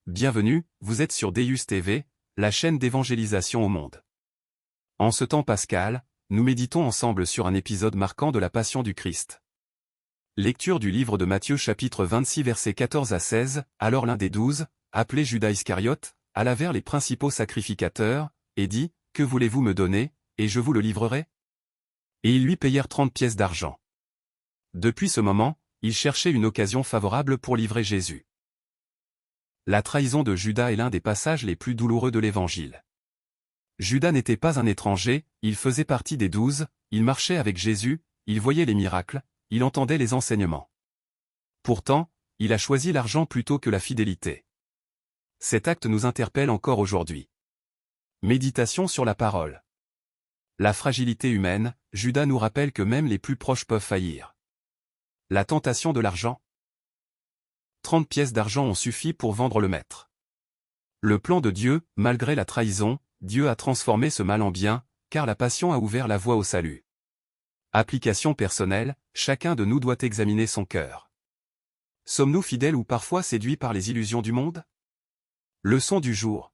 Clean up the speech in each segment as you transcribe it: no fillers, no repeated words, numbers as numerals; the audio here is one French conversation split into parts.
Bienvenue, vous êtes sur Deus TV, la chaîne d'évangélisation au monde. En ce temps pascal, nous méditons ensemble sur un épisode marquant de la Passion du Christ. Lecture du livre de Matthieu chapitre 26 versets 14 à 16, alors l'un des 12, appelé Judas Iscariote, alla vers les principaux sacrificateurs, et dit, « Que voulez-vous me donner, et je vous le livrerai ?» Et ils lui payèrent 30 pièces d'argent. Depuis ce moment, il cherchait une occasion favorable pour livrer Jésus. La trahison de Judas est l'un des passages les plus douloureux de l'Évangile. Judas n'était pas un étranger, il faisait partie des 12, il marchait avec Jésus, il voyait les miracles, il entendait les enseignements. Pourtant, il a choisi l'argent plutôt que la fidélité. Cet acte nous interpelle encore aujourd'hui. Méditation sur la parole. La fragilité humaine, Judas nous rappelle que même les plus proches peuvent faillir. La tentation de l'argent. 30 pièces d'argent ont suffi pour vendre le maître. Le plan de Dieu, malgré la trahison, Dieu a transformé ce mal en bien, car la passion a ouvert la voie au salut. Application personnelle, chacun de nous doit examiner son cœur. Sommes-nous fidèles ou parfois séduits par les illusions du monde? Leçon du jour.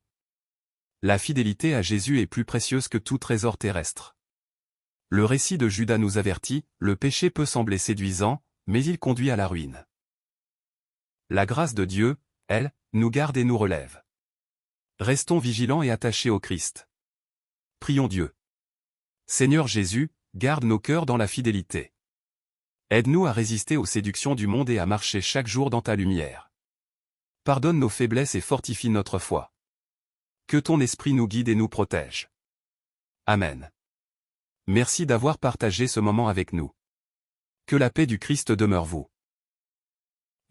La fidélité à Jésus est plus précieuse que tout trésor terrestre. Le récit de Judas nous avertit, le péché peut sembler séduisant, mais il conduit à la ruine. La grâce de Dieu, elle, nous garde et nous relève. Restons vigilants et attachés au Christ. Prions Dieu. Seigneur Jésus, garde nos cœurs dans la fidélité. Aide-nous à résister aux séductions du monde et à marcher chaque jour dans ta lumière. Pardonne nos faiblesses et fortifie notre foi. Que ton esprit nous guide et nous protège. Amen. Merci d'avoir partagé ce moment avec nous. Que la paix du Christ demeure vous.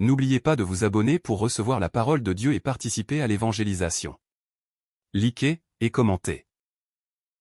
N'oubliez pas de vous abonner pour recevoir la parole de Dieu et participer à l'évangélisation. Likez et commentez.